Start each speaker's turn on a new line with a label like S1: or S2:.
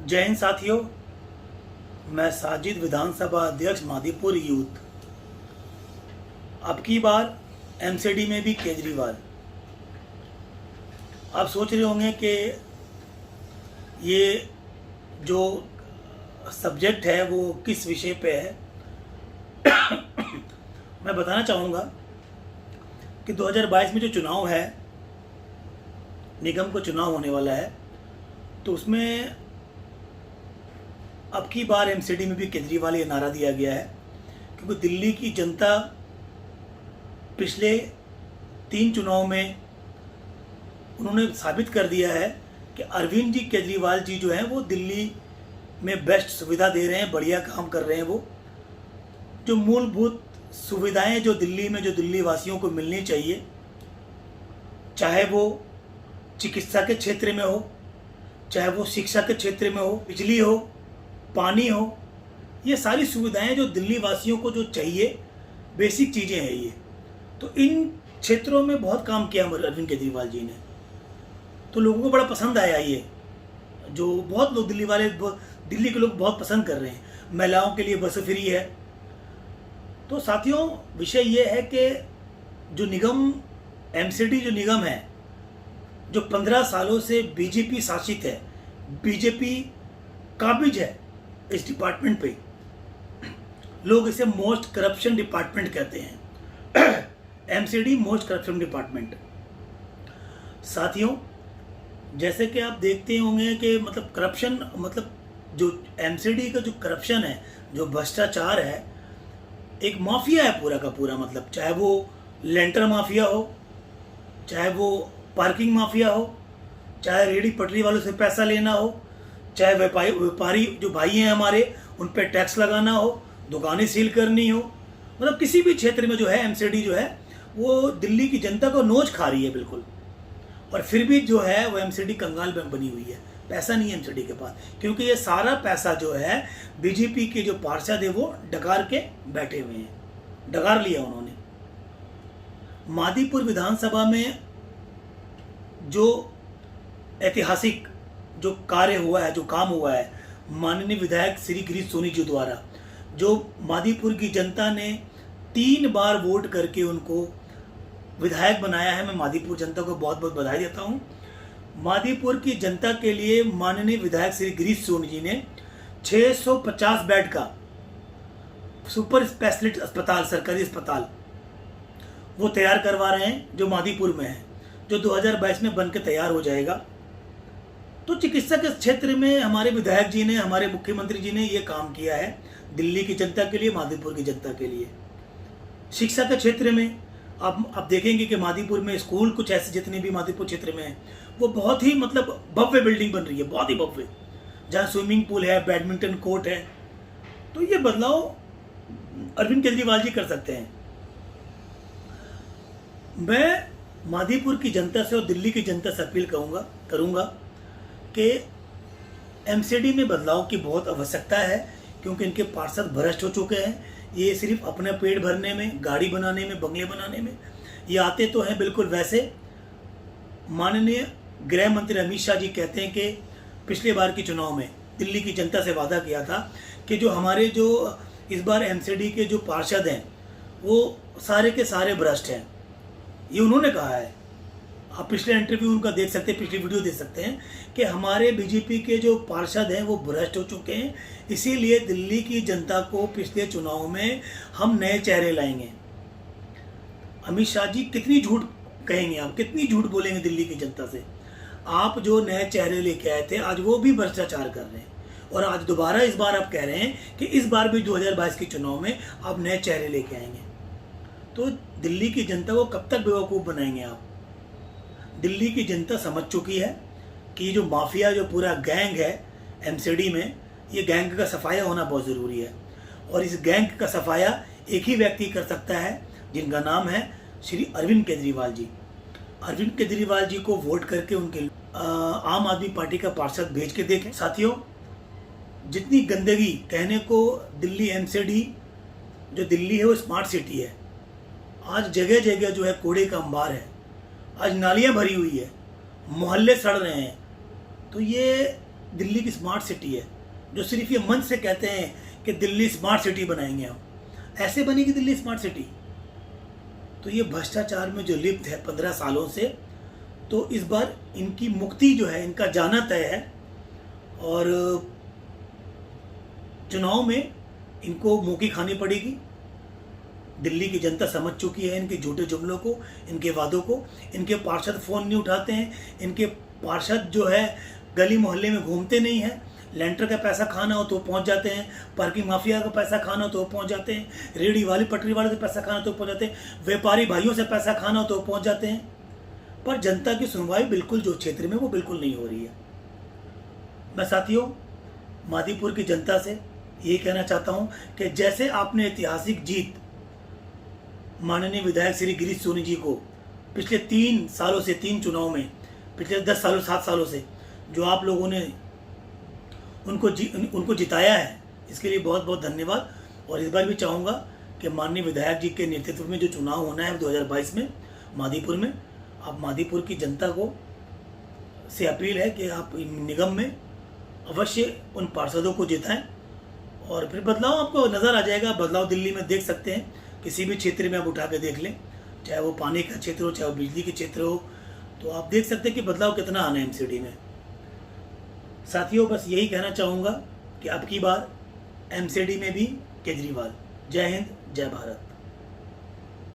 S1: जय हिंद साथियों। मैं साजिद, विधानसभा अध्यक्ष मादीपुर यूथ। अब की बार एमसीडी में भी केजरीवाल। आप सोच रहे होंगे कि ये जो सब्जेक्ट है वो किस विषय पे है। मैं बताना चाहूँगा कि 2022 में जो चुनाव है, निगम को चुनाव होने वाला है, तो उसमें अब की बार एमसीडी में भी केजरीवाल ये नारा दिया गया है, क्योंकि दिल्ली की जनता पिछले 3 चुनाव में उन्होंने साबित कर दिया है कि अरविंद जी केजरीवाल जी जो हैं वो दिल्ली में बेस्ट सुविधा दे रहे हैं, बढ़िया काम कर रहे हैं। वो जो मूलभूत सुविधाएं जो दिल्ली में, जो दिल्ली वासियों को मिलनी चाहिए, चाहे वो चिकित्सा के क्षेत्र में हो, चाहे वो शिक्षा के क्षेत्र में हो, बिजली हो, पानी हो, ये सारी सुविधाएं जो दिल्ली वासियों को जो चाहिए, बेसिक चीज़ें हैं ये। तो इन क्षेत्रों में बहुत काम किया अरविंद केजरीवाल जी ने, तो लोगों को बड़ा पसंद आया ये। जो बहुत लोग दिल्ली के लोग बहुत पसंद कर रहे हैं। महिलाओं के लिए बस फ्री है। तो साथियों, विषय ये है कि जो निगम, एमसीडी जो निगम है, जो 15 सालों से बीजेपी शासित है, बीजेपी काबिज है इस डिपार्टमेंट पे। लोग इसे मोस्ट करप्शन डिपार्टमेंट कहते हैं। MCD most corruption department. साथियों, जैसे कि आप देखते होंगे कि मतलब करप्शन, मतलब जो एमसीडी का जो करप्शन है, जो भ्रष्टाचार है, एक माफिया है पूरा का पूरा। मतलब चाहे वो लेंटर माफिया हो, चाहे वो पार्किंग माफिया हो, चाहे रेडी पटरी वालों से पैसा लेना हो, चाहे व्यापारी जो भाई हैं हमारे, उन पर टैक्स लगाना हो, दुकानें सील करनी हो, मतलब किसी भी क्षेत्र में जो है एमसीडी जो है वो दिल्ली की जनता को नोच खा रही है बिल्कुल। और फिर भी जो है वो एमसीडी कंगाल में बनी हुई है। पैसा नहीं है एमसीडी के पास, क्योंकि ये सारा पैसा जो है बीजेपी के जो पार्षद है वो डकार के बैठे हुए हैं, डकार लिया उन्होंने। मादीपुर विधानसभा में जो ऐतिहासिक जो कार्य हुआ है, जो काम हुआ है, माननीय विधायक श्री गिरीश सोनी जी द्वारा, जो मादीपुर की जनता ने 3 बार वोट करके उनको विधायक बनाया है। मैं मादीपुर जनता को बहुत बहुत बधाई देता हूँ। मादीपुर की जनता के लिए माननीय विधायक श्री गिरीश सोनी जी ने 650 बेड का सुपर स्पेशलिस्ट अस्पताल, सरकारी अस्पताल वो तैयार करवा रहे हैं, जो मादीपुर में है, जो 2022 में बन के तैयार हो जाएगा। तो चिकित्सा के क्षेत्र में हमारे विधायक जी ने, हमारे मुख्यमंत्री जी ने ये काम किया है दिल्ली की जनता के लिए, मादीपुर की जनता के लिए। शिक्षा के क्षेत्र में आप देखेंगे कि मादीपुर में स्कूल कुछ ऐसे जितने भी मादीपुर क्षेत्र में है, वो बहुत ही मतलब भव्य बिल्डिंग बन रही है, बहुत ही भव्य, जहाँ स्विमिंग पूल है, बैडमिंटन कोर्ट है। तो ये बदलाव अरविंद केजरीवाल जी कर सकते हैं। मैं मादीपुर की जनता से और दिल्ली की जनता से अपील करूंगा कि एमसीडी में बदलाव की बहुत आवश्यकता है, क्योंकि इनके पार्षद भ्रष्ट हो चुके हैं। ये सिर्फ अपना पेट भरने में, गाड़ी बनाने में, बंगले बनाने में ये आते तो हैं बिल्कुल वैसे। माननीय गृह मंत्री अमित शाह जी कहते हैं कि पिछले बार के चुनाव में दिल्ली की जनता से वादा किया था कि जो हमारे जो इस बार एमसीडी के जो पार्षद हैं वो सारे के सारे भ्रष्ट हैं, ये उन्होंने कहा है। आप पिछले इंटरव्यू उनका देख सकते हैं, पिछली वीडियो देख सकते हैं कि हमारे बीजेपी के जो पार्षद हैं वो भ्रष्ट हो चुके हैं, इसीलिए दिल्ली की जनता को पिछले चुनाव में हम नए चेहरे लाएंगे। अमित शाह जी कितनी झूठ कहेंगे, आप कितनी झूठ बोलेंगे दिल्ली की जनता से। आप जो नए चेहरे लेके आए थे, आज वो भी भ्रष्टाचार कर रहे हैं, और आज दोबारा इस बार आप कह रहे हैं कि इस बार भी 2022 के चुनाव में आप नए चेहरे लेके आएंगे। तो दिल्ली की जनता को कब तक बेवकूफ़ बनाएंगे आप। दिल्ली की जनता समझ चुकी है कि ये जो माफिया, जो पूरा गैंग है एमसीडी में, ये गैंग का सफाया होना बहुत ज़रूरी है। और इस गैंग का सफाया एक ही व्यक्ति कर सकता है, जिनका नाम है श्री अरविंद केजरीवाल जी। अरविंद केजरीवाल जी को वोट करके उनके आम आदमी पार्टी का पार्षद भेज के देखें। साथियों, जितनी गंदगी, कहने को दिल्ली एमसीडी, जो दिल्ली है वो स्मार्ट सिटी है, आज जगह जगह जो है कूड़े का अंबार है, आज नालियाँ भरी हुई है, मोहल्ले सड़ रहे हैं। तो ये दिल्ली की स्मार्ट सिटी है, जो सिर्फ ये मंच से कहते हैं कि दिल्ली स्मार्ट सिटी बनाएंगे हम, ऐसे बनेगी दिल्ली स्मार्ट सिटी? तो ये भ्रष्टाचार में जो लिप्त है 15 सालों से, तो इस बार इनकी मुक्ति जो है, इनका जाना तय है। और चुनाव में इनको मुंह की खानी पड़ेगी। दिल्ली की जनता समझ चुकी है इनके झूठे जुमलों को, इनके वादों को। इनके पार्षद फ़ोन नहीं उठाते हैं, इनके पार्षद जो है गली मोहल्ले में घूमते नहीं हैं। लेंटर का पैसा खाना हो तो पहुंच जाते हैं, पार्किंग माफिया का पैसा खाना हो तो पहुंच जाते हैं, रेहड़ी वाली पटरी वाले से पैसा खाना हो तो पहुंच जाते हैं, व्यापारी भाइयों से पैसा खाना हो तो पहुंच जाते हैं। पर जनता की सुनवाई बिल्कुल जो क्षेत्र में वो बिल्कुल नहीं हो रही है। मैं साथियों मादीपुर की जनता से ये कहना चाहता हूं कि जैसे आपने ऐतिहासिक जीत माननीय विधायक श्री गिरीश सोनी जी को पिछले 3 सालों से, 3 चुनाव में, पिछले 10 सालों 7 सालों से जो आप लोगों ने उनको जिताया है, इसके लिए बहुत बहुत धन्यवाद। और इस बार भी चाहूँगा कि माननीय विधायक जी के नेतृत्व में जो चुनाव होना है 2022 में मादीपुर में, आप मादीपुर की जनता को से अपील है कि आप निगम में अवश्य उन पार्षदों को जिताएं और फिर बदलाव आपको नज़र आ जाएगा। बदलाव दिल्ली में देख सकते हैं, किसी भी क्षेत्र में आप उठा के देख लें, चाहे वो पानी का क्षेत्र हो, चाहे वो बिजली के क्षेत्र हो, तो आप देख सकते हैं कि बदलाव कितना आना है एमसीडी में। साथियों बस यही कहना चाहूँगा कि अब की बार एमसीडी में भी केजरीवाल। जय हिंद, जय भारत।